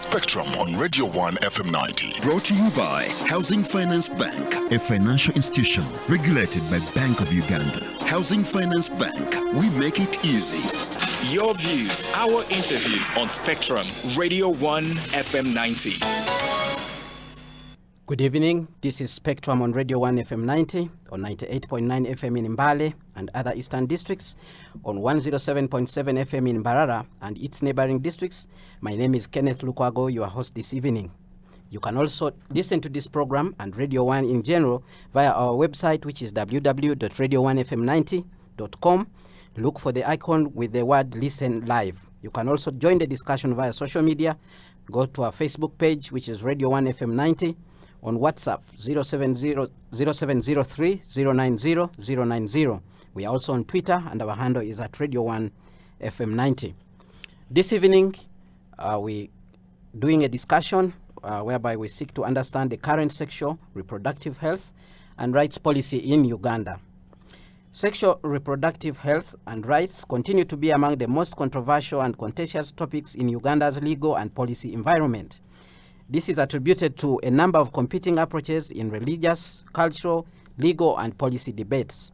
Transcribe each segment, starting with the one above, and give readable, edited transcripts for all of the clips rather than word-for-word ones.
Spectrum on Radio 1 FM 90. Brought to you by Housing Finance Bank, a financial institution regulated by Bank of Uganda. Housing Finance Bank, we make it easy. Your views, our interviews on Spectrum, Radio 1 FM 90. Good evening. This is Spectrum on Radio 1 FM 90, on 98.9 FM in Mbale and other eastern districts, on 107.7 FM in Mbarara and its neighboring districts. My name is Kenneth Lukwago, your host this evening. You can also listen to this program and Radio 1 in general via our website, which is www.radio1fm90.com. Look for the icon with the word Listen Live. You can also join the discussion via social media. Go to our Facebook page, which is Radio 1 FM 90. On WhatsApp, 0703 090 090. We are also on Twitter, and our handle is at Radio 1 FM 90. This evening, we're doing a discussion whereby we seek to understand the current sexual, reproductive health, and rights policy in Uganda. Sexual reproductive health and rights continue to be among the most controversial and contentious topics in Uganda's legal and policy environment. This is attributed to a number of competing approaches in religious, cultural, legal, and policy debates.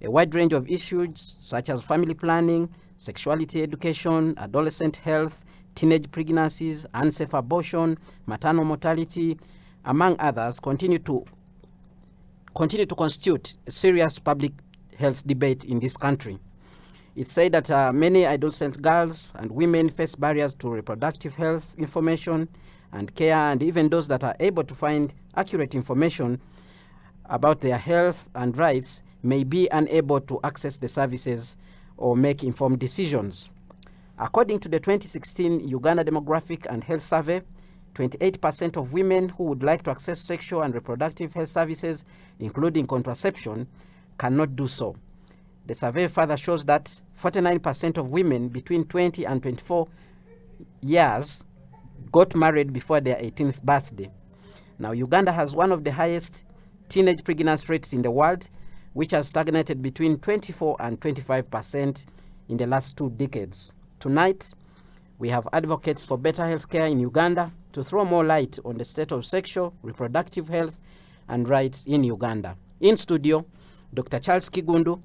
A wide range of issues such as family planning, sexuality education, adolescent health, teenage pregnancies, unsafe abortion, maternal mortality, among others, continue to constitute a serious public health debate in this country. It's said that many adolescent girls and women face barriers to reproductive health information and care, and even those that are able to find accurate information about their health and rights may be unable to access the services or make informed decisions. According to the 2016 Uganda Demographic and Health Survey, 28% of women who would like to access sexual and reproductive health services, including contraception, cannot do so. The survey further shows that 49% of women between 20 and 24 years got married before their 18th birthday. Now, Uganda has one of the highest teenage pregnancy rates in the world, which has stagnated between 24 and 25% in the last 2 decades. Tonight, we have advocates for better health care in Uganda to throw more light on the state of sexual, reproductive health, and rights in Uganda. In studio, Dr. Charles Kigundu,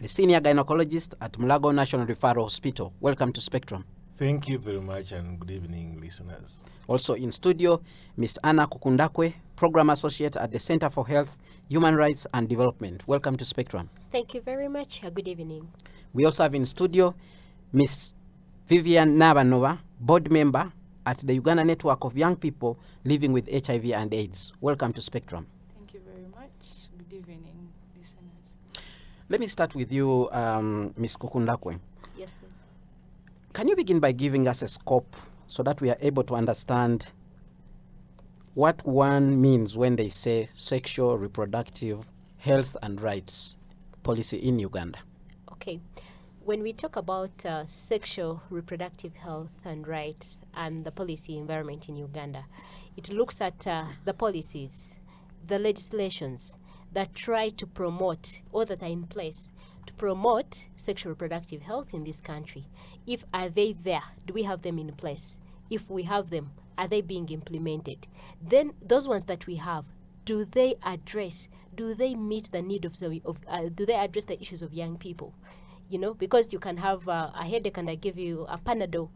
a senior gynecologist at Mulago National Referral Hospital. Welcome to Spectrum. Thank you very much, and good evening, listeners. Also in studio, Ms. Anna Kukundakwe, Program Associate at the Center for Health, Human Rights and Development. Welcome to Spectrum. Thank you very much. Good evening. We also have in studio Ms. Vivian Nabanova, Board Member at the Uganda Network of Young People Living with HIV and AIDS. Welcome to Spectrum. Thank you very much. Good evening, listeners. Let me start with you, Ms. Kukundakwe. Yes, please. Can you begin by giving us a scope so that we are able to understand what one means when they say sexual, reproductive health and rights policy in Uganda? Okay. When we talk about sexual, reproductive health and rights and the policy environment in Uganda, it looks at the policies, the legislations that try to promote or that are in place to promote sexual reproductive health in this country. If are they there? Do we have them in place? If we have them, are they being implemented? Then those ones that we have, do they meet the need of do they address the issues of young people? You know, because you can have a headache and I give you a Panadol.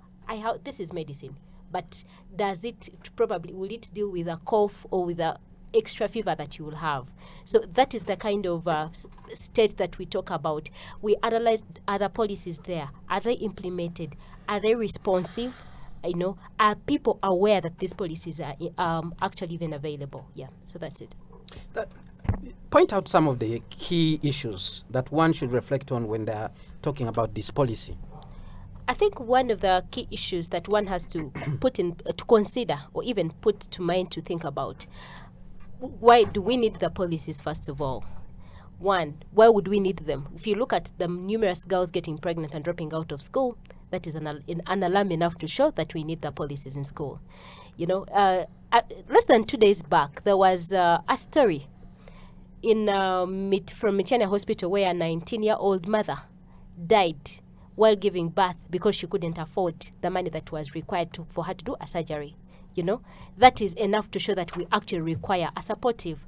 This is medicine, but will it deal with a cough or with a extra fever that you will have? So that is the kind of state that we talk about. We analyze other policies there. Are they implemented? Are they responsive? You know, are people aware that these policies are actually even available? Yeah, so that's it. Point out some of the key issues that one should reflect on when they're talking about this policy. I think one of the key issues that one has to to consider or even put to mind to think about, why do we need the policies, first of all? One, why would we need them? If you look at the numerous girls getting pregnant and dropping out of school, that is an alarm enough to show that we need the policies in school. You know, less than 2 days back, there was a story from Mityana Hospital where a 19-year-old mother died while giving birth because she couldn't afford the money that was required for her to do a surgery. You know, that is enough to show that we actually require a supportive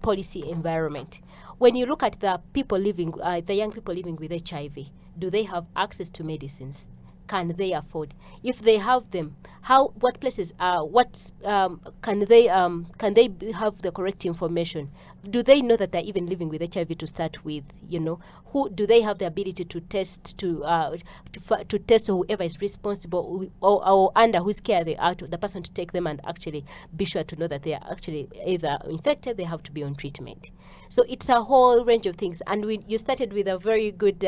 policy environment. When you look at the people living, the young people living with HIV, do they have access to medicines? Can they afford? If they have them, what places can they have the correct information? Do they know that they're even living with HIV to start with? You know, who do they have the ability to test to test whoever is responsible or under whose care they are, the person to take them and actually be sure to know that they are actually either infected, they have to be on treatment. So it's a whole range of things. And you started with a very good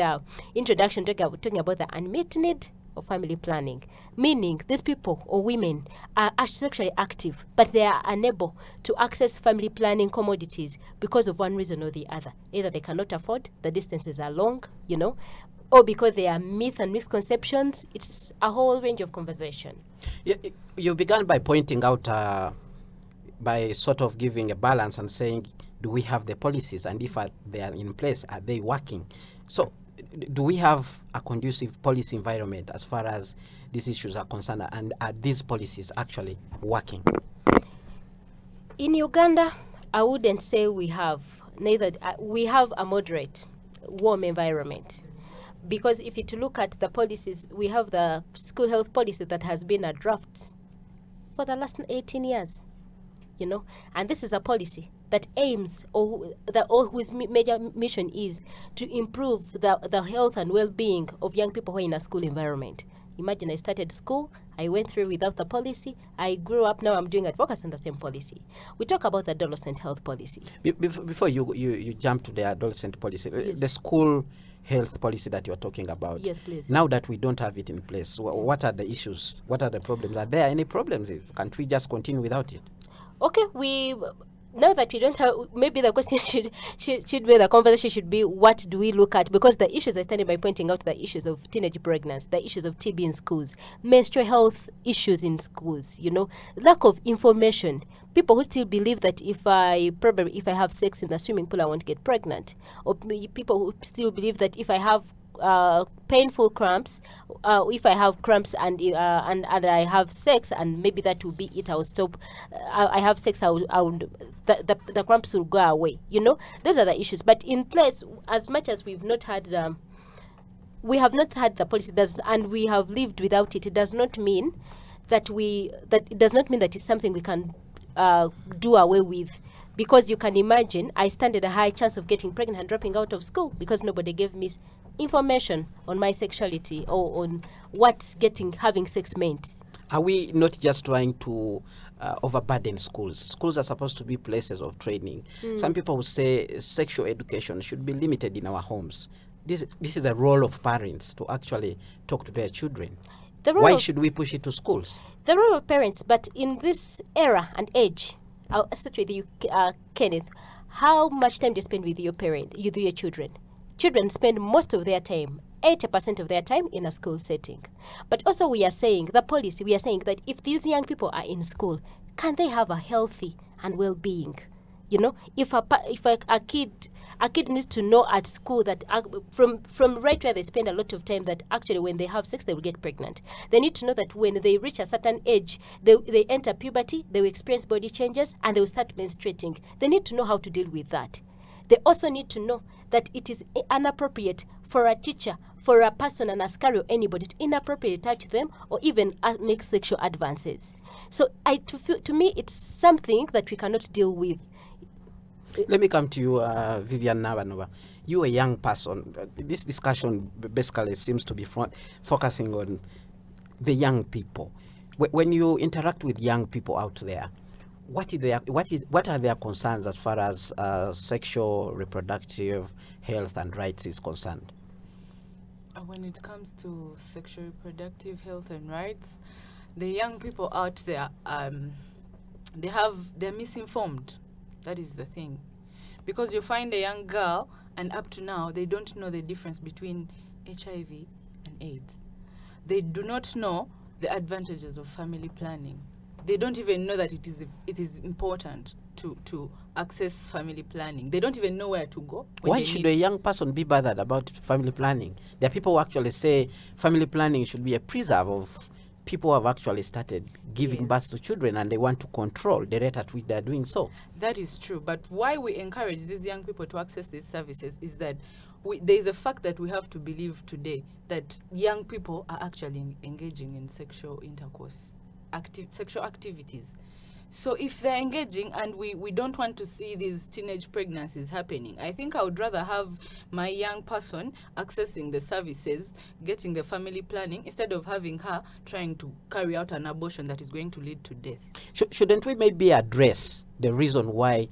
introduction talking about the unmet need of family planning, meaning these people or women are sexually active, but they are unable to access family planning commodities because of one reason or the other. Either they cannot afford, the distances are long, you know, or because they are myth and misconceptions. It's a whole range of conversation. Yeah, you began by pointing out, by sort of giving a balance and saying, do we have the policies, and if they are in place, are they working? So do we have a conducive policy environment as far as these issues are concerned, and are these policies actually working? In Uganda, I wouldn't say we have. Neither we have a moderate, warm environment, because if you look at the policies, we have the school health policy that has been a draft for the last 18 years, you know, and this is a policy that aims or whose major mission is to improve the health and well-being of young people who are in a school environment. Imagine I started school, I went through without the policy, I grew up, now I'm doing advocacy on the same policy. We talk about the adolescent health policy. Before you jump to the adolescent policy, Yes. The school health policy that you're talking about. Yes, please. Now that we don't have it in place, what are the issues? What are the problems? Are there any problems? Can't we just continue without it? Okay, now that we don't have, maybe the question should be, the conversation should be, what do we look at? Because the issues, I started by pointing out the issues of teenage pregnancy, the issues of TB in schools, menstrual health issues in schools, you know, lack of information. People who still believe that if I have sex in the swimming pool, I won't get pregnant. Or people who still believe that if I have painful cramps, if I have cramps and I have sex, and maybe that will be it, I'll stop. I have sex, the cramps will go away. You know, those are the issues. But in place, as much as we have not had the policy, and we have lived without it, it does not mean that it's something we can do away with. Because you can imagine, I stand at a high chance of getting pregnant and dropping out of school because nobody gave me information on my sexuality or on what having sex meant. Are we not just trying to overburden schools? Schools are supposed to be places of training. Some people will say sexual education should be limited in our homes. This is a role of parents to actually talk to their children. Why should we push it to schools? The role of parents, but in this era and age, I'll start with you, Kenneth. How much time do you spend with your children? Children spend most of their time, 80% of their time, in a school setting. But also we are saying that if these young people are in school, can they have a healthy and well-being? You know, if a kid needs to know at school that from right where they spend a lot of time, that actually when they have sex they will get pregnant. They need to know that when they reach a certain age, they enter puberty, they will experience body changes, and they will start menstruating. They need to know how to deal with that. They also need to know that it is inappropriate for a teacher, for a person, an askari, or anybody to inappropriately touch them or even make sexual advances. So to me, it's something that we cannot deal with. Let me come to you, Vivian Navanova. You're a young person. This discussion basically seems to be focusing on the young people. When you interact with young people out there, what are their concerns as far as sexual, reproductive health and rights is concerned? When it comes to sexual, reproductive health and rights, the young people out there, they're misinformed. That is the thing. Because you find a young girl, and up to now, they don't know the difference between HIV and AIDS. They do not know the advantages of family planning. They don't even know that it is important. to access family planning. They don't even know where to go. Why should a young person be bothered about family planning? There are people who actually say family planning should be a preserve of people who have actually started giving birth to children, and they want to control the rate at which they are doing so. That is true. But why we encourage these young people to access these services is that there is a fact that we have to believe today that young people are actually engaging in sexual intercourse, sexual activities. So if they're engaging and we don't want to see these teenage pregnancies happening, I think I would rather have my young person accessing the services, getting the family planning, instead of having her trying to carry out an abortion that is going to lead to death. Shouldn't we maybe address the reason why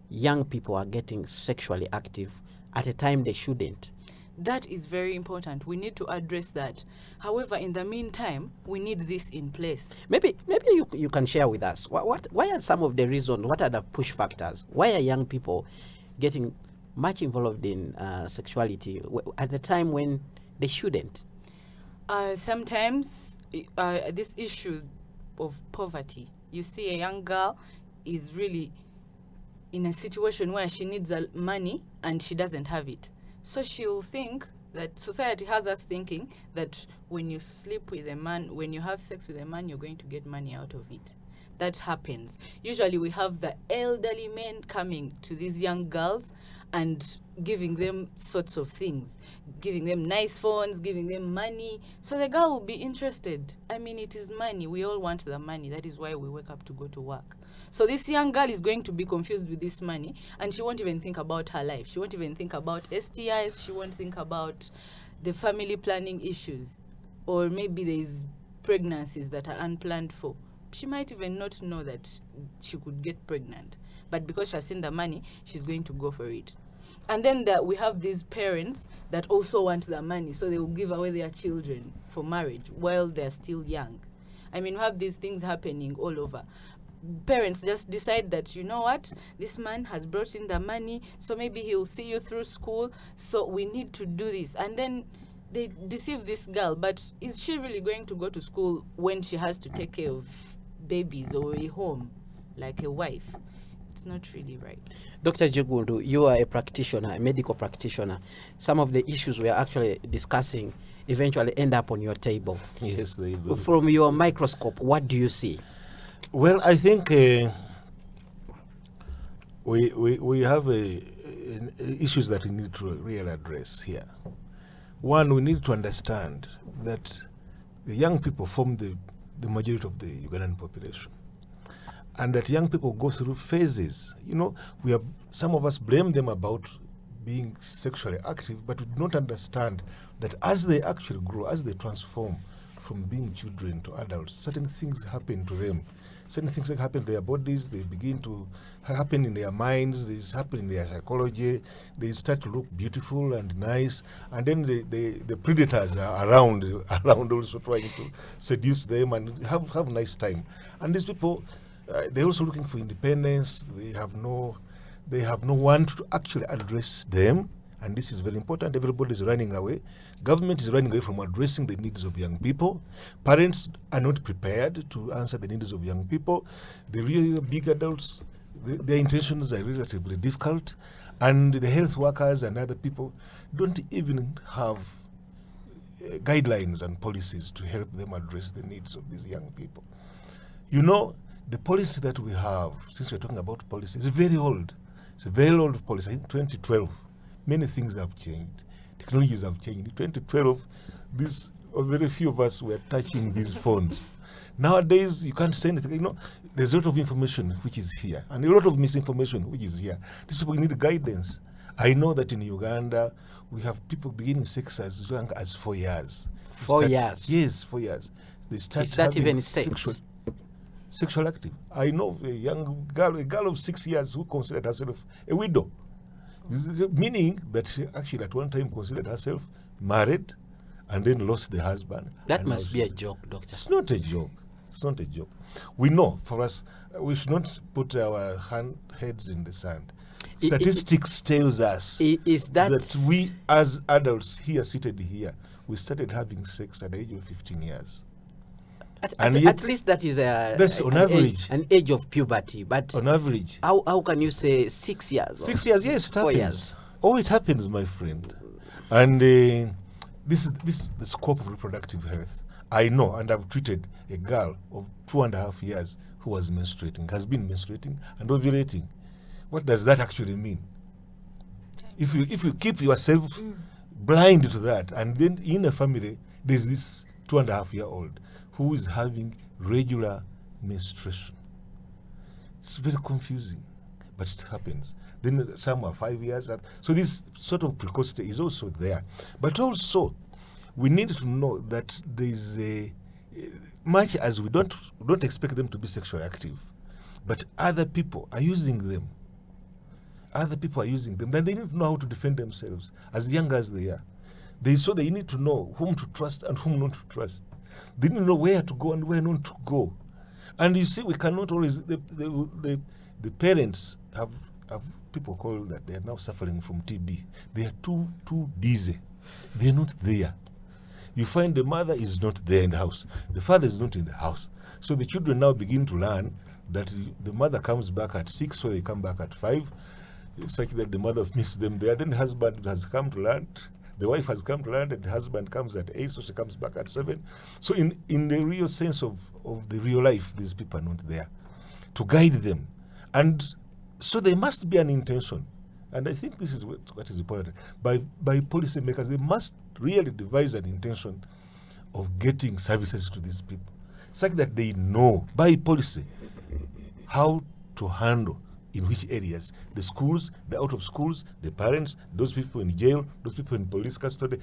young people are getting sexually active at a time they shouldn't? That is very important. We need to address that. However, in the meantime, we need this in place. Maybe you can share with us why are some of the reasons, what are the push factors? Why are young people getting much involved in sexuality at the time when they shouldn't? Sometimes this issue of poverty. You see a young girl is really in a situation where she needs money and she doesn't have it. So she'll think that society has us thinking that when you sleep with a man, when you have sex with a man, you're going to get money out of it. That happens. Usually we have the elderly men coming to these young girls and giving them sorts of things, giving them nice phones, giving them money. So the girl will be interested. I mean, it is money. We all want the money. That is why we wake up to go to work. So this young girl is going to be confused with this money, and she won't even think about her life. She won't even think about STIs. She won't think about the family planning issues, or maybe there's pregnancies that are unplanned for. She might even not know that she could get pregnant, but because she has seen the money, she's going to go for it. And then we have these parents that also want the money, so they will give away their children for marriage while they're still young. I mean, we have these things happening all over. Parents just decide that, you know what, this man has brought in the money, so maybe he'll see you through school, so we need to do this. And then they deceive this girl, but is she really going to go to school when she has to take care of babies or a home like a wife? It's not really right. Dr. Cehurd, you are a practitioner, a medical practitioner. Some of the issues we are actually discussing eventually end up on your table. Yes, they do. From your microscope, what do you see? Well, I think we have issues that we need to really address here. One, we need to understand that the young people form the majority of the Ugandan population, and that young people go through phases. You know, some of us blame them about being sexually active, but we do not understand that as they actually grow, as they transform from being children to adults, certain things happen to them. Certain things that happen to their bodies, they begin to happen in their minds, they happen in their psychology, they start to look beautiful and nice, and then the predators are around also trying to seduce them and have a nice time. And these people, they're also looking for independence. They have no one to actually address them. And this is very important. Everybody is running away. Government is running away from addressing the needs of young people. Parents are not prepared to answer the needs of young people. The real big adults, their intentions are relatively difficult. And the health workers and other people don't even have guidelines and policies to help them address the needs of these young people. You know, the policy that we have, since we're talking about policy, is very old. It's a very old policy. I think 2012. Many things have changed. Technologies have changed. In 2012, very few of us were touching these phones. Nowadays, you can't say anything. You know, there's a lot of information which is here, and a lot of misinformation which is here. These people need guidance. I know that in Uganda, we have people beginning sex as young as 4 years. 4 years? Yes, 4 years. They start Is that having even sex? Sexual active. I know a young girl, a girl of 6 years who considered herself a widow. Meaning that she actually at one time considered herself married and then lost the husband. That must be a joke, doctor. It's not a joke. It's not a joke. We know, for us, we should not put our heads in the sand. Statistics tells us that we as adults here, seated here, we started having sex at the age of 15 years. At least that is that's on average. An age of puberty. But on average. How can you say 6 years? 6 years, yes, it 4 happens. years. Oh, it happens, my friend. And this is the scope of reproductive health. I know, and I've treated a girl of 2.5 years who was menstruating, has been menstruating and ovulating. What does that actually mean? If you keep yourself blind to that, and then in a family there's this 2.5-year-old who is having regular menstruation. It's very confusing, but it happens. Then some are 5 years. So this sort of precocity is also there. But also, we need to know that there is much as we don't expect them to be sexually active, but other people are using them. Other people are using them. Then they need to know how to defend themselves as young as they are. They need to know whom to trust and whom not to trust. They need to know where to go and where not to go. And you see, we cannot always. The parents have people call that they are now suffering from TB. They are too busy. They are not there. You find the mother is not there in the house. The father is not in the house. So the children now begin to learn that the mother comes back at 6, so they come back at 5. It's such that the mother missed them there. Then the husband has come to learn. The wife has come to learn, and the husband comes at 8, so she comes back at 7. So in the real sense of the real life, these people are not there to guide them. And so there must be an intention. And I think this is what is important. By policymakers, they must really devise an intention of getting services to these people, such that they know by policy how to handle in which areas, the schools, the out of schools, the parents, those people in jail, those people in police custody,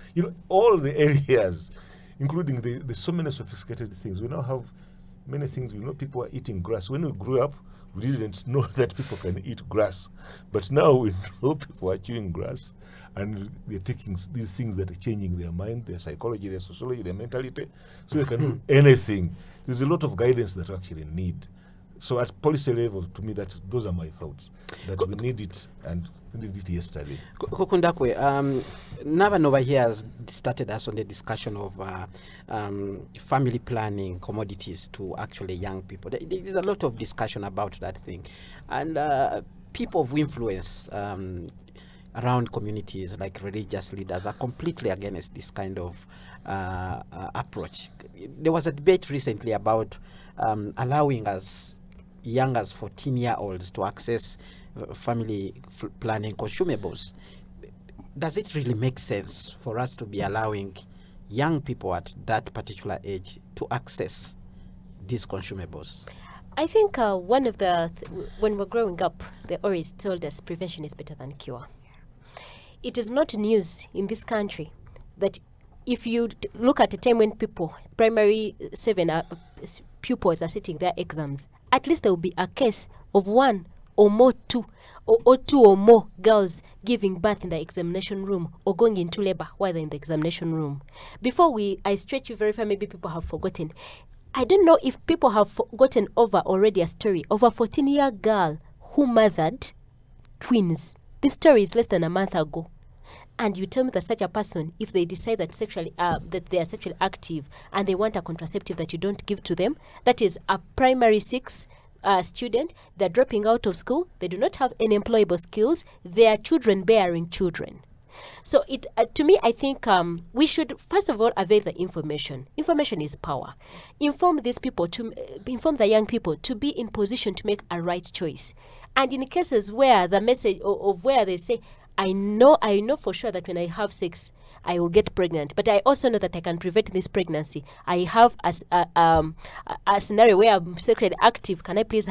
all the areas, including the so many sophisticated things. We now have many things. We know people are eating grass. When we grew up, we didn't know that people can eat grass. But now we know people are chewing grass, and they're taking these things that are changing their mind, their psychology, their sociology, their mentality, so they can do anything. There's a lot of guidance that we actually need. So at policy level, to me, those are my thoughts, that we need it, and we did it yesterday. Kokundakwe, Navan over here has started us on the discussion of family planning commodities to actually young people. There's a lot of discussion about that thing. And people of influence around communities, like religious leaders, are completely against this kind of approach. There was a debate recently about allowing us young as 14-year-olds to access family planning consumables. Does it really make sense for us to be allowing young people at that particular age to access these consumables? I think one of when we're growing up, they always told us prevention is better than cure. It is not news in this country that if you look at a time when primary 7 pupils are sitting their exams, at least there will be a case of 1 or more, 2 or more girls giving birth in the examination room or going into labor while they're in the examination room. Before I stretch you very far, maybe people have forgotten. I don't know if people have forgotten over already a story of a 14-year girl who mothered twins. This story is less than a month ago. And you tell me that such a person, if they decide that that they are sexually active and they want a contraceptive that you don't give to them, that is a primary 6 student, they're dropping out of school, they do not have any employable skills, they are children bearing children. So to me, I think we should first of all avail the information. Information is power. Inform these people, inform the young people to be in position to make a right choice. And in cases where the message of where they say, I know for sure that when I have sex, I will get pregnant. But I also know that I can prevent this pregnancy. I have a scenario where I'm sexually active. Can I please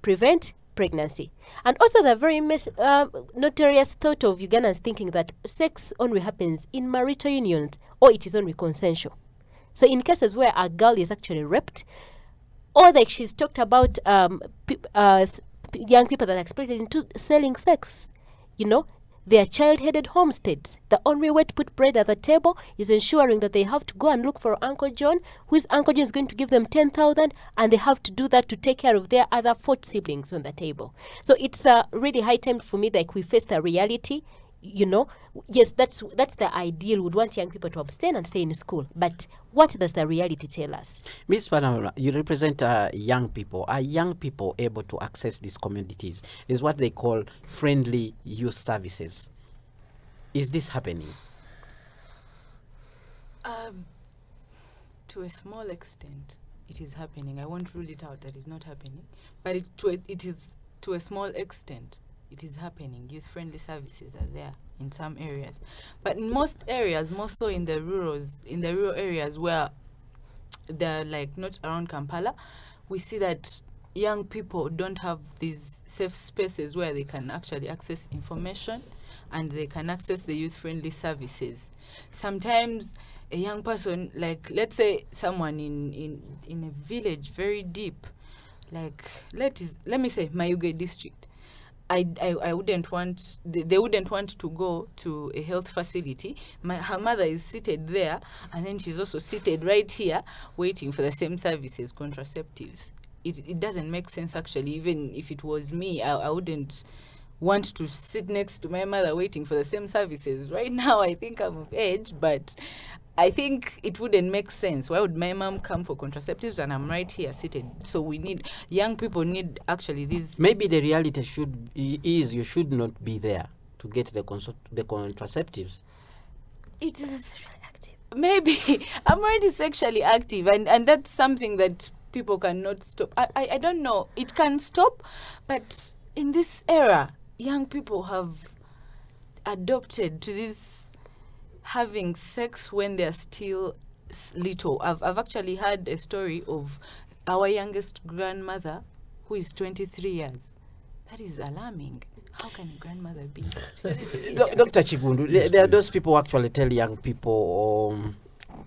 prevent pregnancy? And also the very notorious thought of Ugandans thinking that sex only happens in marital unions or it is only consensual. So in cases where a girl is actually raped, or like she's talked about young people that are exploited into selling sex, they are child-headed homesteads. The only way to put bread at the table is ensuring that they have to go and look for Uncle John, whose Uncle John is going to give them 10,000, and they have to do that to take care of their other 4 siblings on the table. So it's really high time for me that we face the reality. yes, that's the ideal. Would want young people to abstain and stay in school. But what does the reality tell us? Ms. Panamara, you represent young people. Are young people able to access these communities? Is what they call friendly youth services. Is this happening? To a small extent, it is happening. I won't rule it out that it's not happening, but it is to a small extent. It is happening. Youth-friendly services are there in some areas, but in most areas, more so in the rural areas where they're like not around Kampala, we see that young people don't have these safe spaces where they can actually access information and they can access the youth-friendly services. Sometimes a young person, like let's say someone in a village very deep, like let me say Mayuge district, I wouldn't want, they wouldn't want to go to a health facility. Her mother is seated there, and then she's also seated right here waiting for the same services, contraceptives. It doesn't make sense actually. Even if it was me, I wouldn't want to sit next to my mother waiting for the same services. Right now I think I'm of age, but I think it wouldn't make sense. Why would my mom come for contraceptives and I'm right here seated? So young people need actually these. Maybe the reality is you should not be there to get the contraceptives. It is sexually active. Maybe I'm already sexually active, and that's something that people cannot stop. I don't know. It can stop, but in this era, young people have adopted to this having sex when they're still little. I've actually heard a story of our youngest grandmother who is 23 years. That is alarming. How can a grandmother be? Dr. Chigundu, there are those people who actually tell young people,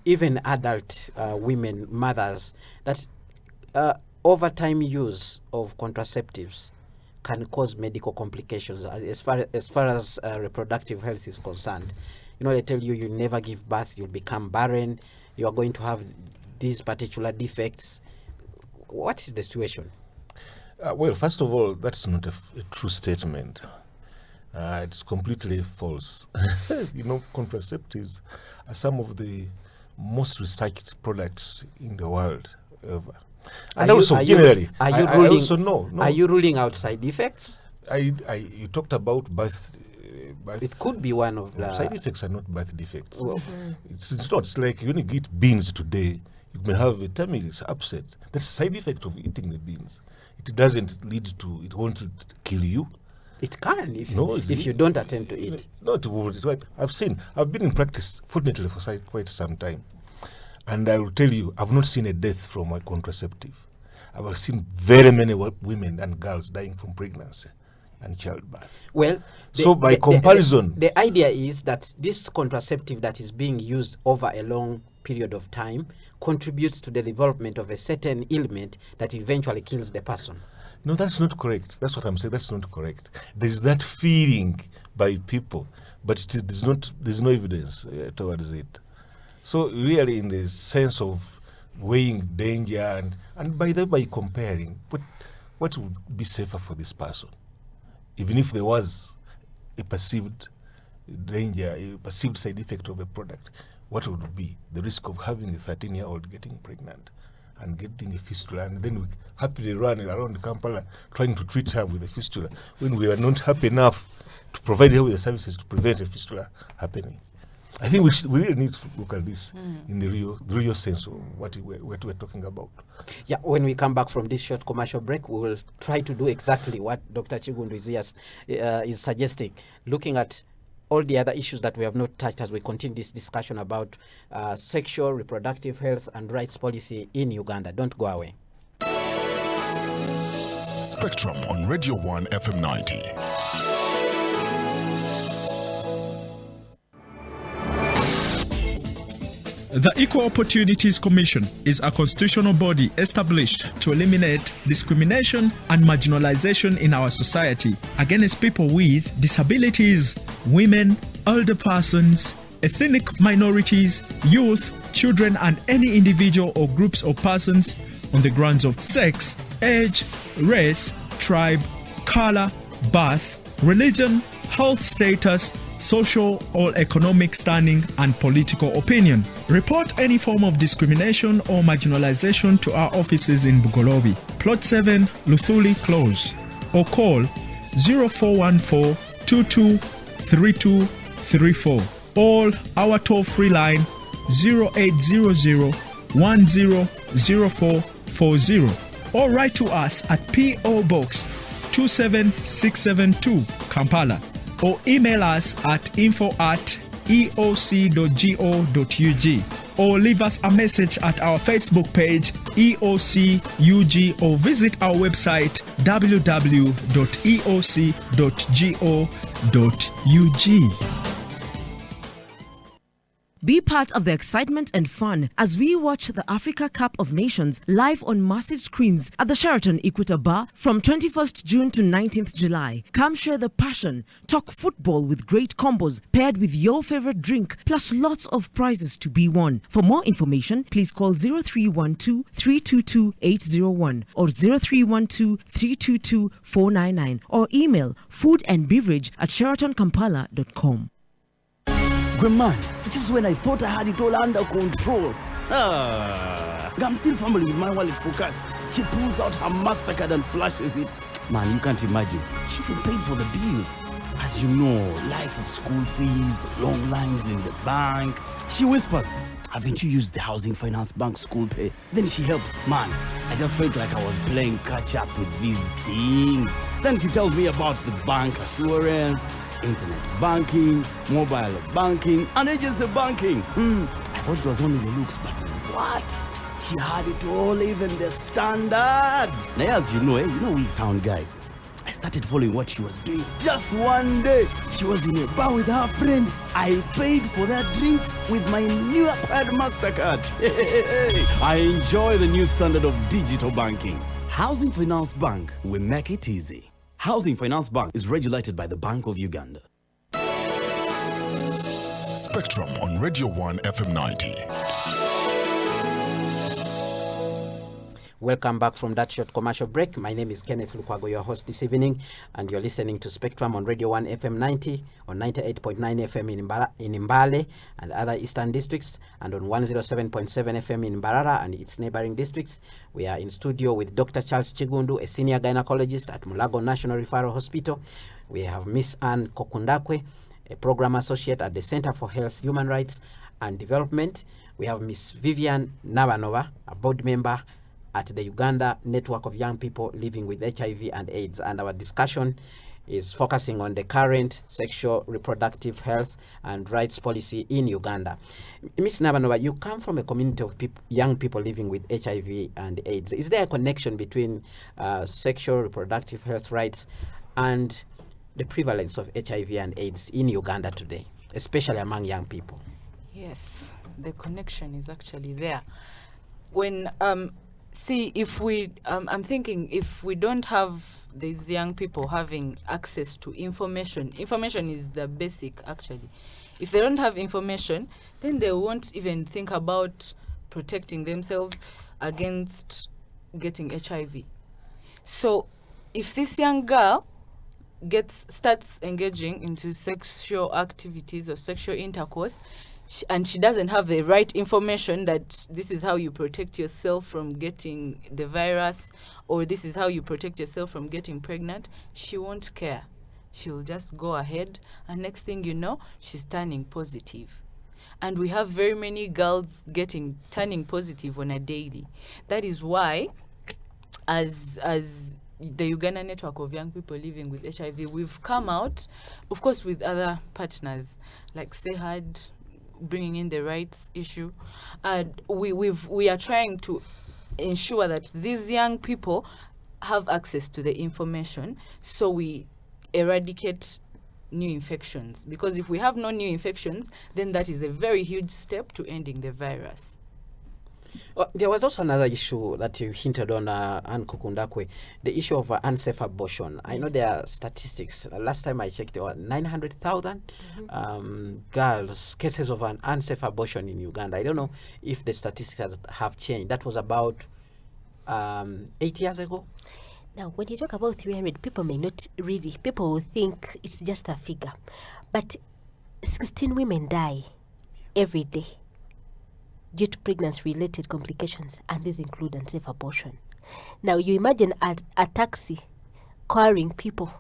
even adult women, mothers, that overtime use of contraceptives can cause medical complications as far as reproductive health is concerned. They tell you never give birth, you'll become barren, you are going to have these particular defects. What is the situation? Well, first of all, that's not a true statement. It's completely false. Contraceptives are some of the most researched products in the world ever. And also, generally, I also know. Are you ruling out side effects? You talked about birth. It could be one of the side effects are not birth defects. Well, it's not. It's like when you eat beans today, you may have a tummy is upset. That's a side effect of eating the beans. It doesn't lead to. It won't kill you. It can if you don't attend to it. I've been in practice, fortunately, for quite some time, and I will tell you, I've not seen a death from a contraceptive. I've seen very many women and girls dying from pregnancy and childbirth. Well, by comparison, the idea is that this contraceptive that is being used over a long period of time contributes to the development of a certain ailment that eventually kills the person. No, that's not correct. That's what I'm saying. That's not correct. There's that feeling by people, but there's no evidence towards it. So really, in the sense of weighing danger and by comparing, what would be safer for this person? Even if there was a perceived danger, a perceived side effect of a product, what would be the risk of having a 13-year-old getting pregnant and getting a fistula, and then we happily run around Kampala trying to treat her with a fistula when we are not happy enough to provide her with the services to prevent a fistula happening? I think we really need to look at this in the real sense of what we're talking about. Yeah, when we come back from this short commercial break, we will try to do exactly what Dr. Chigundu is suggesting, looking at all the other issues that we have not touched as we continue this discussion about sexual, reproductive health and rights policy in Uganda. Don't go away. Spectrum on Radio 1 FM 90. The Equal Opportunities Commission is a constitutional body established to eliminate discrimination and marginalization in our society against people with disabilities, women, older persons, ethnic minorities, youth, children, and any individual or groups of persons on the grounds of sex, age, race, tribe, color, birth, religion, health status, social or economic standing, and political opinion. Report any form of discrimination or marginalization to our offices in Bugolobi, Plot 7, Luthuli Close, or call 0414 223234. Or our toll-free line 0800 100440, or write to us at P.O. Box 27672, Kampala, or email us at info@eoc.go.ug, or leave us a message at our Facebook page EOC UG, or visit our website www.eoc.go.ug. Be part of the excitement and fun as we watch the Africa Cup of Nations live on massive screens at the Sheraton Equator Bar from 21st June to 19th July. Come share the passion, talk football with great combos paired with your favorite drink, plus lots of prizes to be won. For more information, please call 0312 322 801 or 0312 322 499 or email foodandbeverage@sheratonkampala.com. Man, just when I thought I had it all under control, I'm still fumbling with my wallet for cash. She pulls out her MasterCard and flashes it. Man, you can't imagine. She even paid for the bills. As you know, life of school fees, long lines in the bank. She whispers, haven't you used the Housing Finance Bank School Pay? Then she helps. Man, I just felt like I was playing catch up with these things. Then she tells me about the bank assurance, internet banking, mobile banking, and agency banking. I thought it was only the looks, but what? She had it all, even the standard. Now, as you know, we town guys. I started following what she was doing. Just one day, she was in a bar with her friends. I paid for their drinks with my new acquired MasterCard. I enjoy the new standard of digital banking. Housing Finance Bank, we make it easy. Housing Finance Bank is regulated by the Bank of Uganda. Spectrum on Radio 1 FM 90. Welcome back from that short commercial break. My name is Kenneth Lukwago, your host this evening, and you're listening to Spectrum on Radio 1 FM 90, on 98.9 FM in Mbale and other eastern districts, and on 107.7 FM in Mbarara and its neighboring districts. We are in studio with Dr. Charles Chigundu, a senior gynecologist at Mulago National Referral Hospital. We have Miss Anne Kokundakwe, a program associate at the Center for Health, Human Rights and Development. We have Miss Vivian Nabanova, a board member at the Uganda Network of Young People Living with HIV and AIDS, and our discussion is focusing on the current sexual reproductive health and rights policy in Uganda. Ms. Nabanova, you come from a community of young people living with HIV and AIDS. Is there a connection between sexual reproductive health rights and the prevalence of HIV and AIDS in Uganda today, especially among young people? Yes, the connection is actually there. When see, if we, I'm thinking if we don't have these young people having access to information is the basic actually. If they don't have information, then they won't even think about protecting themselves against getting HIV. So if this young girl starts engaging into sexual activities or sexual intercourse, and she doesn't have the right information that this is how you protect yourself from getting the virus, or this is how you protect yourself from getting pregnant, she won't care. She'll just go ahead, and next thing you know, she's turning positive. And we have very many girls turning positive on a daily. That is why, as the Uganda Network of Young People Living with HIV, we've come out, of course, with other partners like Cehurd, bringing in the rights issue. We are trying to ensure that these young people have access to the information, so we eradicate new infections. Because if we have no new infections, then that is a very huge step to ending the virus. There was also another issue that you hinted on, Anne Kukundakwe, the issue of unsafe abortion. I know there are statistics. Last time I checked, there were 900,000 girls, cases of an unsafe abortion in Uganda. I don't know if the statistics have changed. That was about 8 years ago. Now, when you talk about 300, people may not really, people will think it's just a figure. But 16 women die every day due to pregnancy-related complications, and these include unsafe abortion. Now, you imagine a taxi carrying people,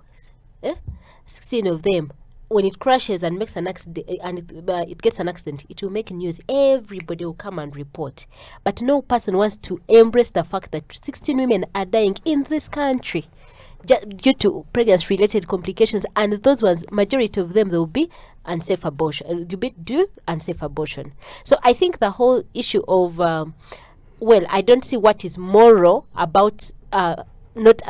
16 of them. When it crashes and makes an accident, and it gets an accident, it will make news. Everybody will come and report. But no person wants to embrace the fact that 16 women are dying in this country due to pregnancy-related complications, and those ones, majority of them, they will be unsafe abortion. Do unsafe abortion. So I think the whole issue of, I don't see what is moral about not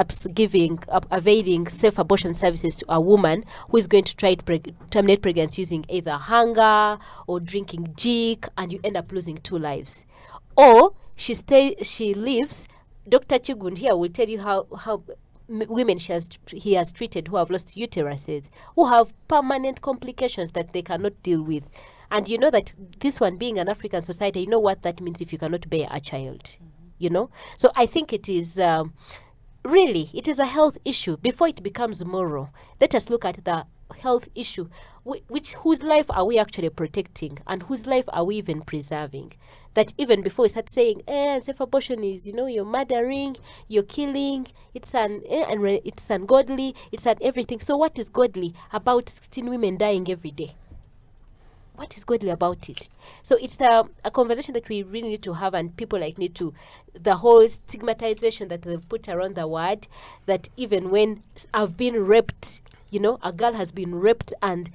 availing safe abortion services to a woman who is going to try to terminate pregnancy using either hunger or drinking jik, and you end up losing 2 lives. Or she lives. Dr. Chigun here will tell you how women he has treated who have lost uteruses, who have permanent complications that they cannot deal with. And you know that this one being an African society, you know what that means if you cannot bear a child, So I think it is really, it is a health issue before it becomes moral. Let us look at the health issue. Whose life are we actually protecting, and whose life are we even preserving? That even before we start saying, safe abortion is, you're murdering, you're killing, it's ungodly, it's everything. So what is godly about 16 women dying every day? What is godly about it? So it's a conversation that we really need to have, and people need to, the whole stigmatization that they've put around the word, that even when I've been raped, a girl has been raped, and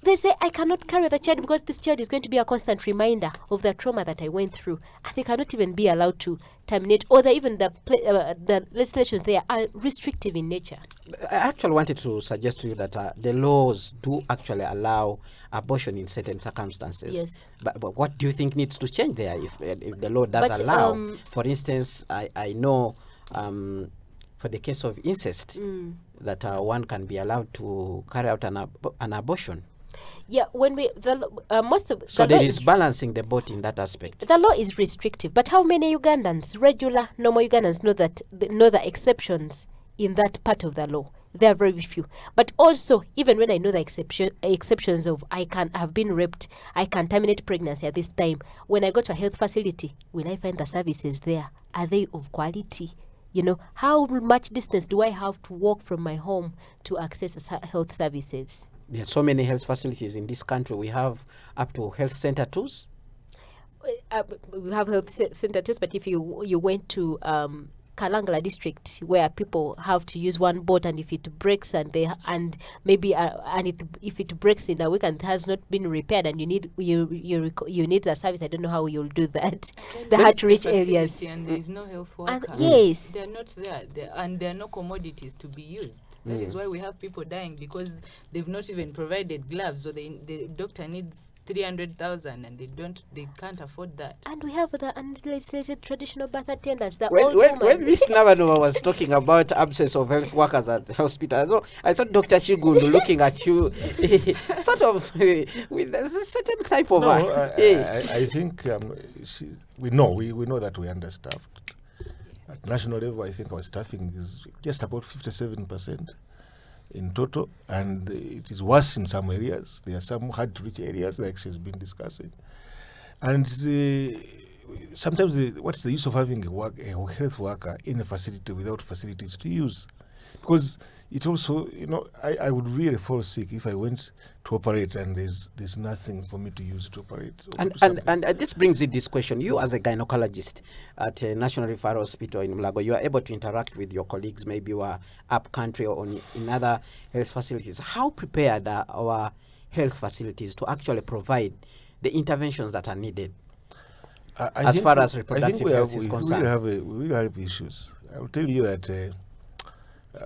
they say, I cannot carry the child because this child is going to be a constant reminder of the trauma that I went through. And they cannot even be allowed to terminate, or the legislations there are restrictive in nature. I actually wanted to suggest to you that the laws do actually allow abortion in certain circumstances. Yes. But what do you think needs to change there if the law does allow? For instance, I know for the case of incest, that one can be allowed to carry out an abortion. Yeah, when most of so there is balancing the boat in that aspect. The law is restrictive, but how many Ugandans, regular, normal Ugandans, know the exceptions in that part of the law? There are very few. But also, even when I know the exceptions of I have been raped, I can terminate pregnancy at this time. When I go to a health facility, will I find the services there? Are they of quality? How much distance do I have to walk from my home to access health services? There are so many health facilities in this country. We have up to health center tools. We have health center tools, but if you went to Kalangala district, where people have to use one boat, and if it breaks if it breaks in a week and has not been repaired, and you need a service, I don't know how you'll do that. The hard to reach areas, and there is no health worker. Yes, they're not there, and there are no commodities to be used. That is why we have people dying, because they've not even provided gloves, so the doctor needs 300,000 and they can't afford that. And we have the unlegislated traditional birth attendants. When Miss Navanova was talking about absence of health workers at the hospital, I saw Dr. Chigundu looking at you sort of with a certain type of I think we know that we are understaffed. At national level, I think our staffing is just about 57% in total, and it is worse in some areas. There are some hard to reach areas, like she's been discussing. And sometimes what's the use of having a health worker in a facility without facilities to use? Because it also, I would really fall sick if I went to operate and there's nothing for me to use to operate. And this brings in this question. You, as a gynecologist at a National Referral Hospital in Mulago, you are able to interact with your colleagues, maybe you are up country or in other health facilities. How prepared are our health facilities to actually provide the interventions that are needed as far as reproductive health is concerned? We will have issues. I will tell you that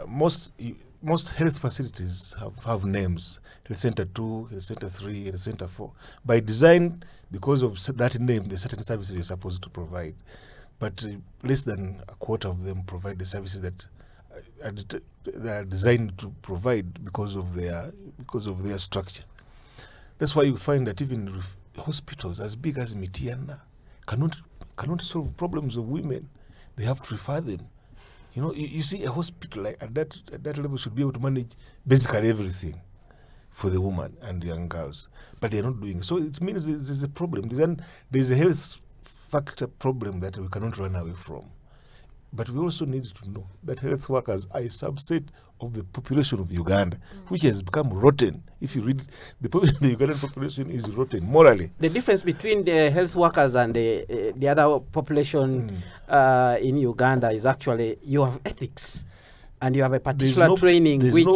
most health facilities have names: Health Center 2, Health Center 3, Health Center 4. By design, because of that name, there are certain services you're supposed to provide. But less than a quarter of them provide the services that they are designed to provide because of their structure. That's why you find that even hospitals as big as Mitiana cannot solve problems of women. They have to refer them. You see, a hospital at that level should be able to manage basically everything. for the woman and young girls, but they're not doing it. So it means there's a problem. There's a health factor problem that we cannot run away from. But we also need to know that health workers are a subset of the population of Uganda, which has become rotten. If you read the Ugandan population is rotten morally. The difference between the health workers and the other population in Uganda is actually you have ethics. And you have a particular training which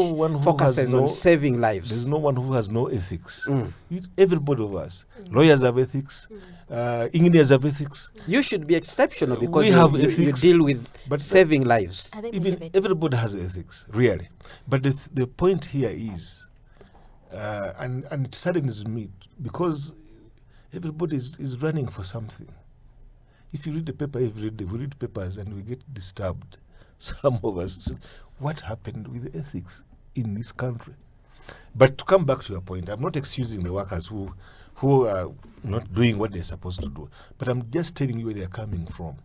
focuses on saving lives. There's no one who has no ethics. Everybody of us. Lawyers have ethics. Engineers have ethics. You should be exceptional because you deal with saving lives. Even everybody has ethics, really. But the point here is, and it saddens me, because everybody is running for something. If you read the paper every day, we read papers and we get disturbed. Some of us, what happened with the ethics in this country? But to come back to your point, I'm not excusing the workers who are not doing what they're supposed to do, but I'm just telling you where they're coming from.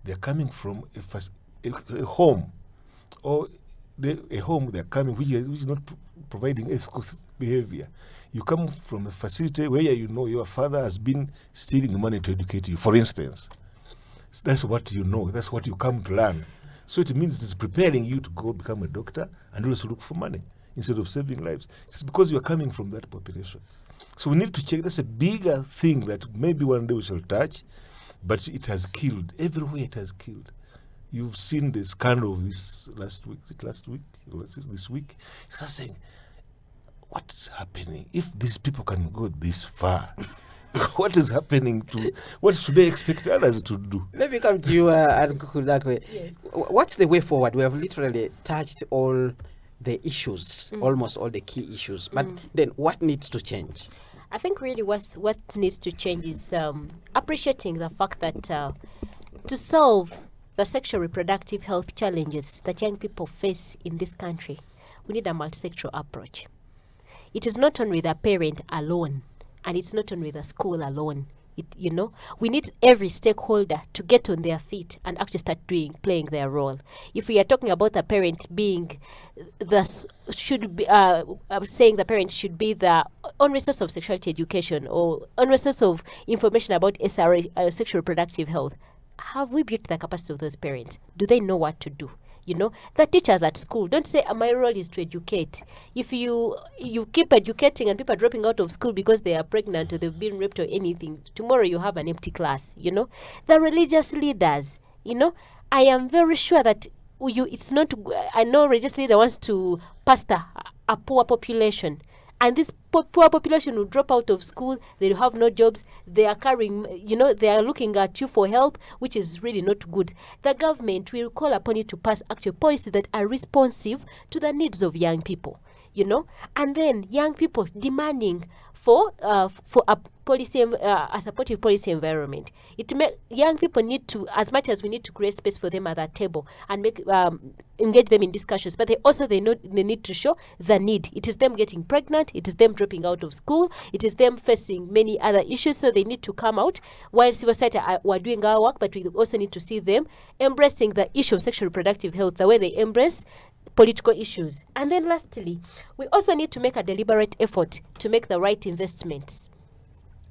They're coming from a home, or a home they're coming which is not providing ethical behavior. You come from a facility where you know your father has been stealing money to educate you, for instance. So that's what you know. That's what you come to learn. So it means it's preparing you to go become a doctor and also look for money instead of saving lives. It's because you're coming from that population. So we need to check. That's a bigger thing that maybe one day we shall touch, but it has killed. Everywhere it has killed. You've seen the scandal of this this week. It's saying, what's happening? If these people can go this far, what is happening to, what should they expect others to do? Let me come to you, that way. Yes. What's the way forward? We have literally touched all the issues, almost all the key issues. But then what needs to change? I think really what needs to change is appreciating the fact that to solve the sexual reproductive health challenges that young people face in this country, we need a multi-sectoral approach. It is not only the parent alone, and it's not only the school alone. We need every stakeholder to get on their feet and actually start playing their role. If we are talking about the parent being saying the parent should be the only source of sexuality education or only source of information about SRA, sexual reproductive health, have we built the capacity of those parents? Do they know what to do? The teachers at school, don't say my role is to educate. If you keep educating and people are dropping out of school because they are pregnant or they've been raped or anything, tomorrow you have an empty class, The religious leaders, I am very sure that it's not, I know religious leader wants to pastor a poor population. And this poor population will drop out of school. They have no jobs. They are carrying, they are looking at you for help, which is really not good. The government will call upon you to pass actual policies that are responsive to the needs of young people, And then young people demanding for a policy, a supportive policy environment. Young people need to, as much as we need to create space for them at that table and engage them in discussions, but they need to show the need. It is them getting pregnant, it is them dropping out of school, it is them facing many other issues, so they need to come out. While civil society we're doing our work, but we also need to see them embracing the issue of sexual reproductive health the way they embrace political issues. And then lastly, we also need to make a deliberate effort to make the right investments.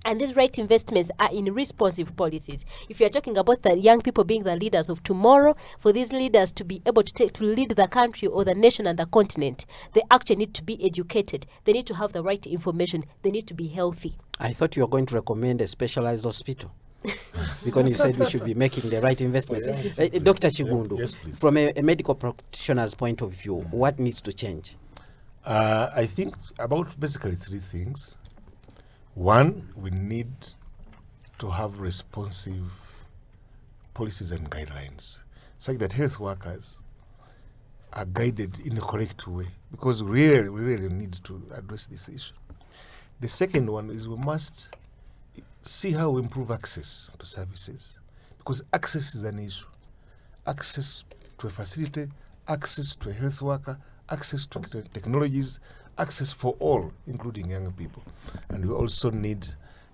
And these right investments are in responsive policies. If you're talking about the young people being the leaders of tomorrow, for these leaders to be able to lead the country or the nation and the continent, they actually need to be educated. They need to have the right information. They need to be healthy. I thought you were going to recommend a specialized hospital. Because you said we should be making the right investments. Dr. Chigundu, yes, from a medical practitioner's point of view, what needs to change? I think about basically three things. One, we need to have responsive policies and guidelines such that health workers are guided in a correct way, because we really need to address this issue. The second one is we must see how we improve access to services, because access is an issue. Access to a facility, access to a health worker, access to technologies, access for all, including young people. And we also need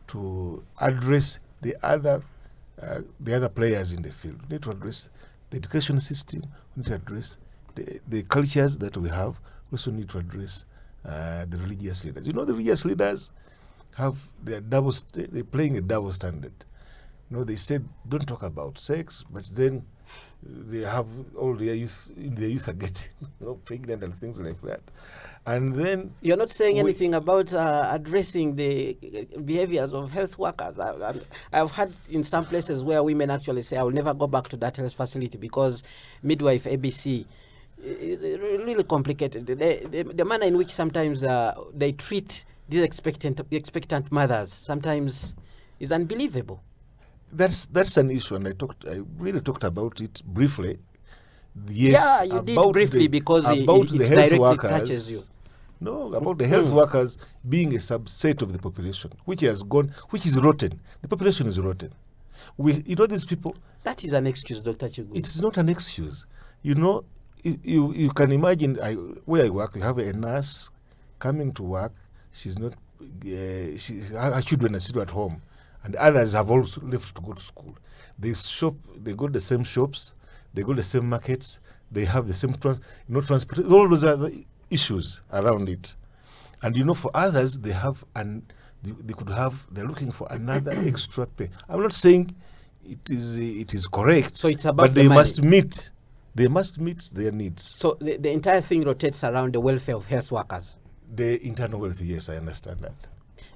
to address the other players in the field. We need to address the education system. We need to address the cultures that we have. We also need to address the religious leaders. The religious leaders they're playing a double standard. They said don't talk about sex, but then they have all their youth are getting pregnant and things like that. And then you're not saying anything about addressing the behaviors of health workers. I've had in some places where women actually say, I will never go back to that health facility because midwife ABC is really complicated. The manner in which sometimes they treat these expectant mothers sometimes is unbelievable. That's an issue, and I really talked about it briefly. Yes, yeah, you did briefly because it directly touches you. No, about the health workers being a subset of the population, which is rotten. The population is rotten. These people. That is an excuse, Dr. Chigu. It's not an excuse. You can imagine where I work. You have a nurse coming to work. She's not. Her children are still at home. And others have also left to go to school. They go to the same shops, they go to the same markets, they have the same transport. All those other issues around it. And for others, they're looking for another extra pay. I'm not saying it is correct. So it's about but they must meet their needs. So the entire thing rotates around the welfare of health workers. The internal welfare, yes, I understand that.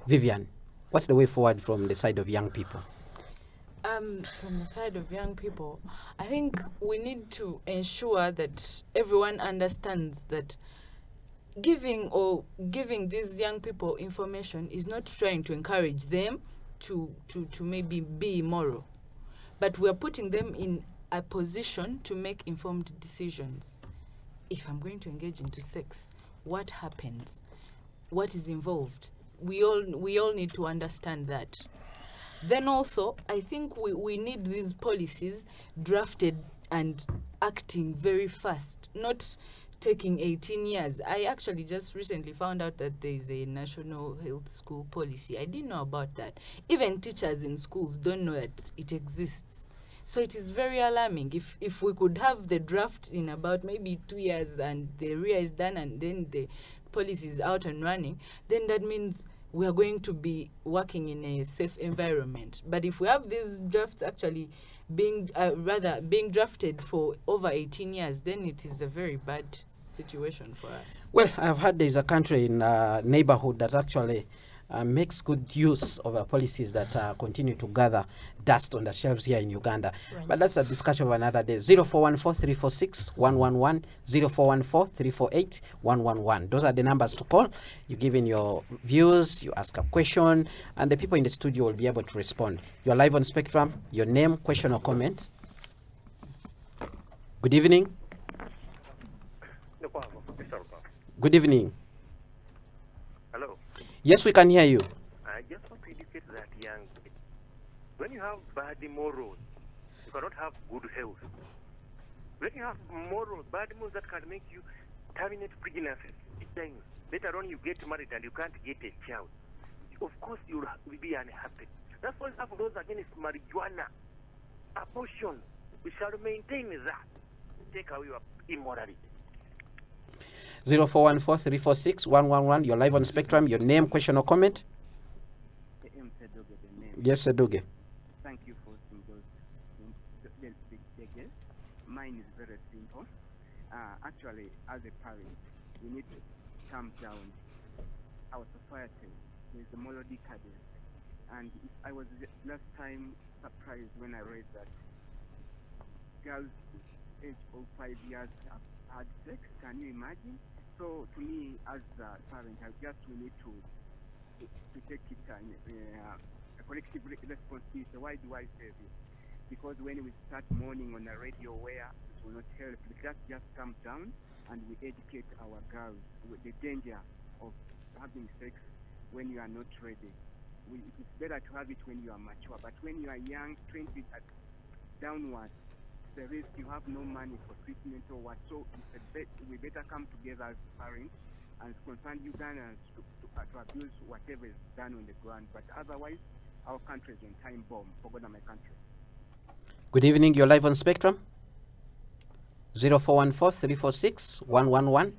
Vivian, what's the way forward from the side of young people? From the side of young people, I think we need to ensure that everyone understands that giving these young people information is not trying to encourage them to maybe be immoral, but we are putting them in a position to make informed decisions. If I'm going to engage into sex, what happens? What is involved? We all need to understand that. Then also, I think we need these policies drafted and acting very fast, not taking 18 years. I actually just recently found out that there is a national health school policy. I didn't know about that. Even teachers in schools don't know that it exists. So it is very alarming. If we could have the draft in about maybe 2 years and the RIA is done and then the policy is out and running, then that means we are going to be working in a safe environment. But if we have these drafts actually being drafted for over 18 years, then it is a very bad situation for us. Well, I've heard there's a country in neighborhood that actually makes good use of policies that continue to gather dust on the shelves here in Uganda. Right. But that's a discussion of another day. 0414-346-111, 0414-348-111. Those are the numbers to call. You give in your views, you ask a question, and the people in the studio will be able to respond. You're live on Spectrum. Your name, question, or comment. Good evening. Good evening. Hello. Yes, we can hear you. I just want to educate that young kid. When you have bad morals, you cannot have good health. When you have morals, bad morals that can make you terminate pregnancy, later on you get married and you can't get a child. Of course, you will be unhappy. That's why we have laws against marijuana, abortion. We shall maintain that. Take away your immorality. 0414-346-111. You're live on Spectrum. Your name, question, or comment? Yes, Sedoge. Thank you for those. Mine is very simple. Actually, as a parent, we need to calm down our society. There's a moral decadence. And I was last time surprised when I read that girls age of 5 years have had sex. Can you imagine? So to me, as a parent, we need to take it a collective responsibility. Why do I say this? Because when we start mourning on the radio where it will not help, let's just calm down and we educate our girls with the danger of having sex when you are not ready. It's better to have it when you are mature, but when you are young, 20 downwards, the risk you have no money for treatment or what. So we better come together as parents and concern Ugandans to abuse whatever is done on the ground. But otherwise, our country is in time bomb. Forget my country. Good evening. You're live on Spectrum. 0414-346-111.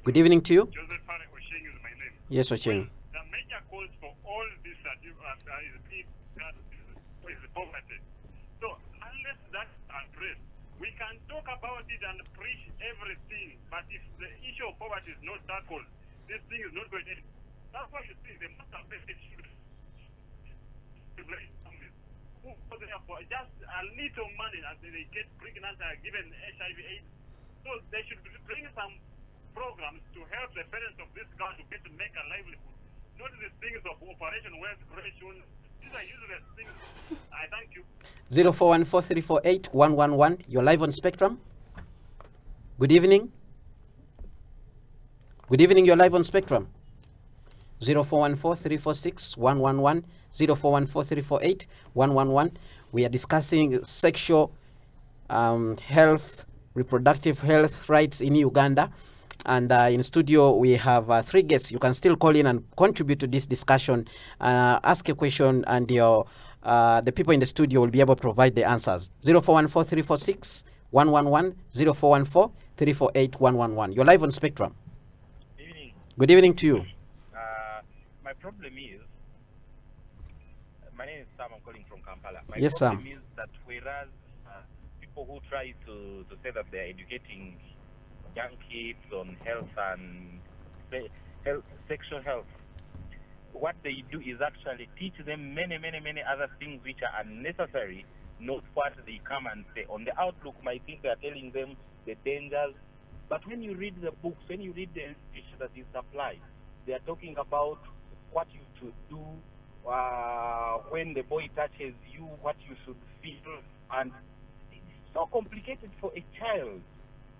Good evening to you. Joseph Yes, Ocheng. The major cause for all this is poverty. So unless that's addressed, we can talk about it and preach everything, but if the issue of poverty is not tackled, this thing is not going to end. That's why you see the most affected children who go there for just a little money and they get pregnant and given HIV/AIDS. So they should bring some programs to help the parents of this girl to get to make a livelihood. Not these things of Operation Wealth Creation. These are useless things. I thank you. 0414348111. You're live on Spectrum. Good evening. Good evening. You're live on Spectrum. 0414346111. 0414348111. We are discussing sexual health, reproductive health rights in Uganda. And in studio, we have 3 guests. You can still call in and contribute to this discussion, ask a question, and the people in the studio will be able to provide the answers. 0414346111, 0414348111. You're live on Spectrum. Evening. Good evening to you. My problem is, my name is Sam, I'm calling from Kampala. My Yes, problem Sam. is that whereas people who try to say that they're educating young kids on health and sexual health, what they do is actually teach them many other things which are unnecessary, not what they come and say. On the outlook, might think they're telling them the dangers, but when you read the books, when you read the speech that is applied, they are talking about what you should do when the boy touches you, what you should feel, and it's so complicated for a child.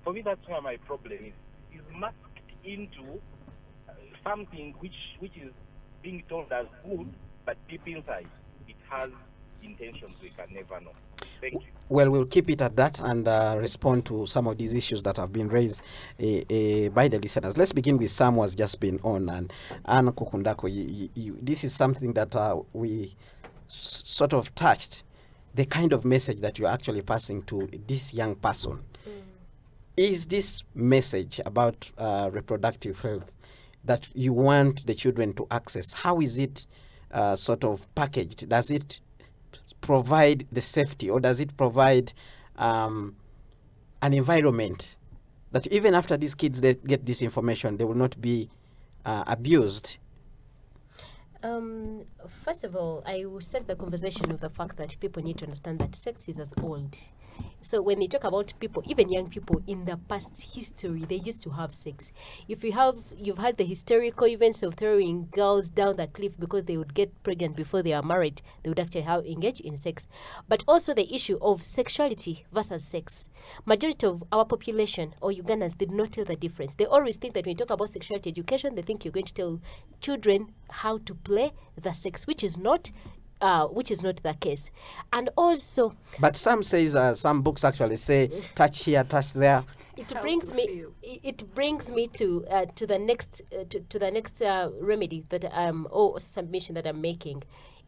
For me, that's where my problem is. It's masked into something which is being told as good, but deep inside, it has intentions we can never know. Thank you. Well, we'll keep it at that and respond to some of these issues that have been raised by the listeners. Let's begin with Sam, who has just been on, and Anna Kukundako. This is something that we sort of touched, the kind of message that you're actually passing to this young person. Is this message about reproductive health that you want the children to access, how is it sort of packaged? Does it provide the safety, or does it provide an environment that even after these kids they get this information, they will not be abused? First of all, I will set the conversation with the fact that people need to understand that sex is as old. So when they talk about people, even young people in the past history, they used to have sex. If you've had the historical events of throwing girls down the cliff because they would get pregnant before they are married, they would actually engage in sex. But also the issue of sexuality versus sex. Majority of our population or Ugandans did not tell the difference. They always think that when you talk about sexuality education, they think you're going to tell children how to play the sex, which is not the case. And also, but some says some books actually say touch here, touch there. It brings me to the next remedy that or submission that I'm making.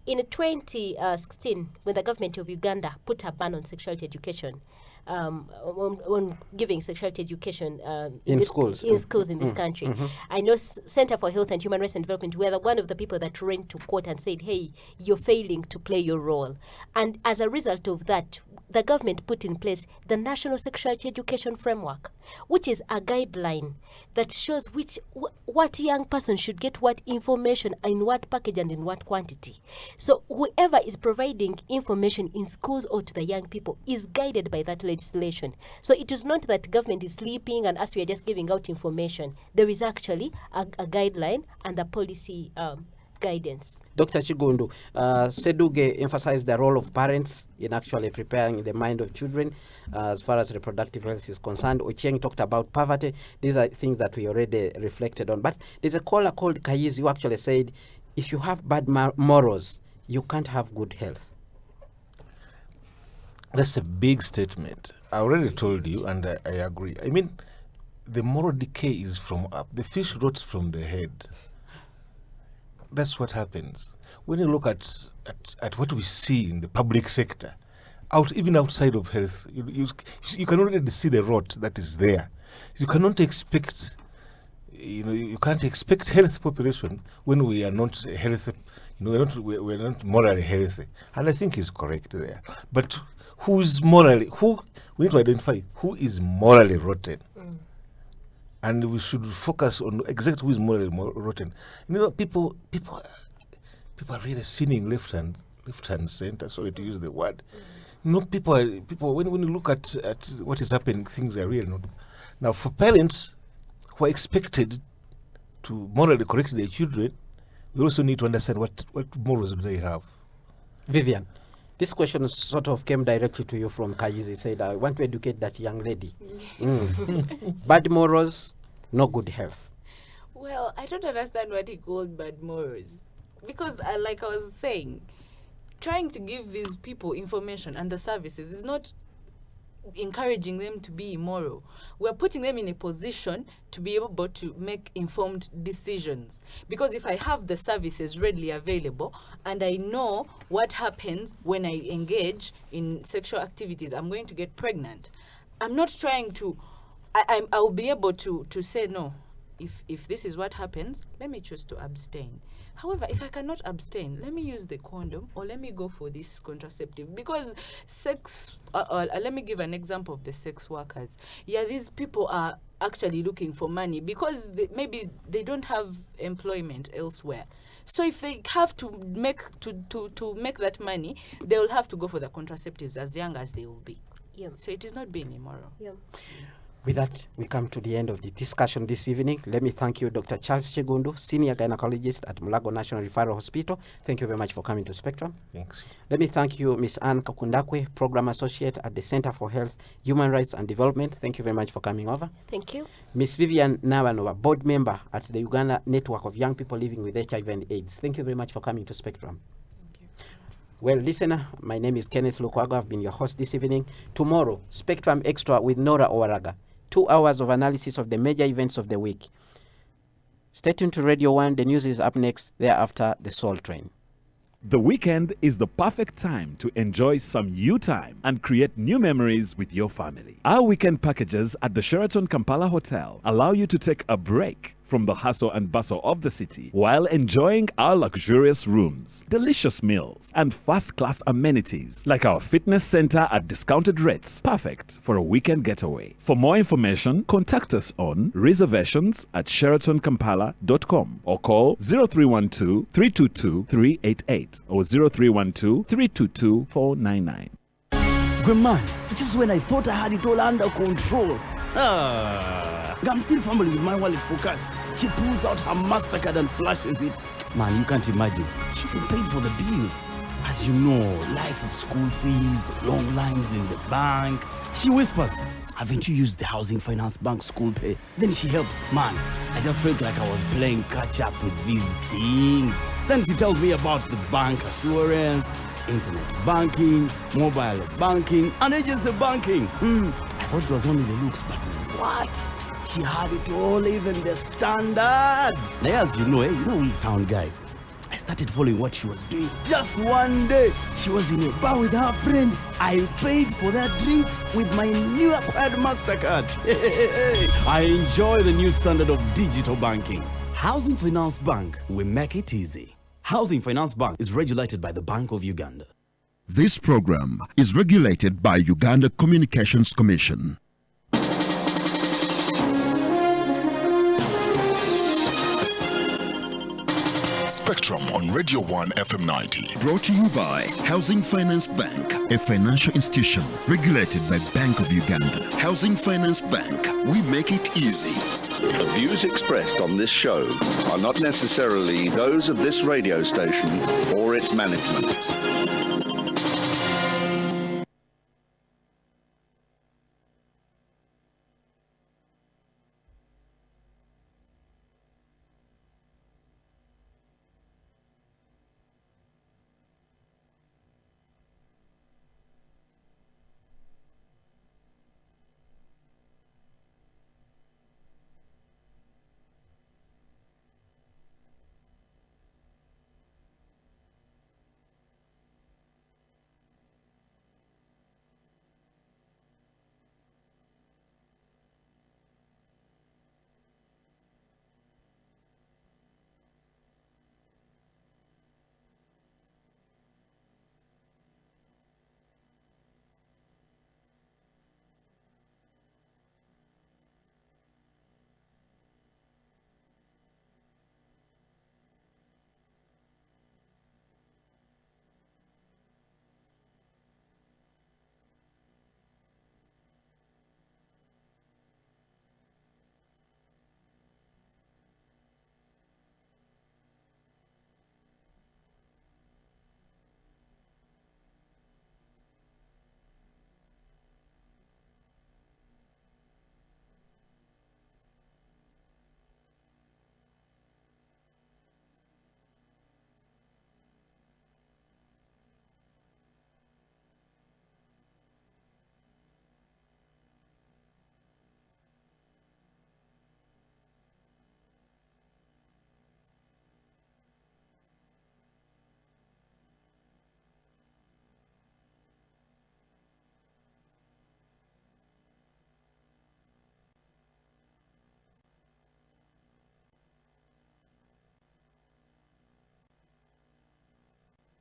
In 2016, when the government of Uganda put a ban on sexuality education, on giving sexuality education in schools in this country. I know Center for Health and Human Rights and Development were one of the people that ran to court and said, hey, you're failing to play your role. And as a result of that, the government put in place the National Sexuality Education Framework, which is a guideline that shows what young person should get what information, in what package and in what quantity. So whoever is providing information in schools or to the young people is guided by that legislation. So it is not that government is sleeping and us we are just giving out information. There is actually a guideline and a policy guidance. Dr. Chigundu, Seduge emphasized the role of parents in actually preparing the mind of children as far as reproductive health is concerned. Ochieng talked about poverty. These are things that we already reflected on. But there's a caller called Kayiz who actually said, if you have bad morals, you can't have good health. That's a big statement. I already told you, and I agree. I mean, the moral decay is from up. The fish rots from the head. That's what happens. When you look at what we see in the public sector, even outside of health, you can already see the rot that is there. You cannot expect you can't expect healthy population when we are not healthy. We're not morally healthy, and I think he's correct there. But we need to identify who is morally rotten, and we should focus on exactly who is morally rotten. People are really sinning left and center. Sorry to use the word. People when you look at what is happening, things are really not. Now, for parents who are expected to morally correct their children, we also need to understand what morals do they have. Vivian, this question sort of came directly to you from Kayizi. Said, I want to educate that young lady. Bad morals, no good health. Well, I don't understand what he called bad morals. Because, like I was saying, trying to give these people information and the services is not encouraging them to be immoral. We're putting them in a position to be able to make informed decisions. Because if I have the services readily available and I know what happens when I engage in sexual activities, I'm going to get pregnant. I'm not trying to, I'll be able to say no. If this is what happens, let me choose to abstain. However, if I cannot abstain, let me use the condom or let me go for this contraceptive. Because let me give an example of the sex workers. Yeah, these people are actually looking for money because maybe they don't have employment elsewhere. So if they have to make that money, they will have to go for the contraceptives as young as they will be. Yeah. So it is not being immoral. Yeah. With that, we come to the end of the discussion this evening. Let me thank you, Dr. Charles Chegundu, Senior Gynecologist at Mulago National Referral Hospital. Thank you very much for coming to Spectrum. Thanks. Let me thank you, Ms. Anne Kakundakwe, Program Associate at the Center for Health, Human Rights and Development. Thank you very much for coming over. Thank you. Ms. Vivian Nabanova, Board Member at the Uganda Network of Young People Living with HIV and AIDS. Thank you very much for coming to Spectrum. Well, listener, my name is Kenneth Lukwago. I've been your host this evening. Tomorrow, Spectrum Extra with Nora Owaraga. 2 hours of analysis of the major events of the week. Stay tuned to Radio 1. The news is up next. Thereafter, the Soul Train. The weekend is the perfect time to enjoy some you time and create new memories with your family. Our weekend packages at the Sheraton Kampala Hotel allow you to take a break from the hustle and bustle of the city while enjoying our luxurious rooms, delicious meals, and first-class amenities like our fitness center at discounted rates, perfect for a weekend getaway. For more information, contact us on reservations@sheratonkampala.com or call 0312-322-388 or 0312-322-499. Good man, just when I thought I had it all under control. I'm still fumbling with my wallet for cash. She pulls out her MasterCard and flashes it. Man, you can't imagine. She even paid for the bills. As you know, life of school fees, long lines in the bank. She whispers, haven't you used the Housing Finance Bank school pay? Then she helps. Man, I just felt like I was playing catch up with these things. Then she tells me about the bank assurance, internet banking, mobile banking, and agency banking. I thought it was only the looks, but what? She had it all, even the standard. Now, as you know, we town guys. I started following what she was doing. Just one day, she was in a bar with her friends. I paid for their drinks with my new acquired MasterCard. I enjoy the new standard of digital banking. Housing Finance Bank, we make it easy. Housing Finance Bank is regulated by the Bank of Uganda. This program is regulated by Uganda Communications Commission. Spectrum on Radio 1 FM 90. Brought to you by Housing Finance Bank, a financial institution regulated by Bank of Uganda. Housing Finance Bank, we make it easy. The views expressed on this show are not necessarily those of this radio station or its management.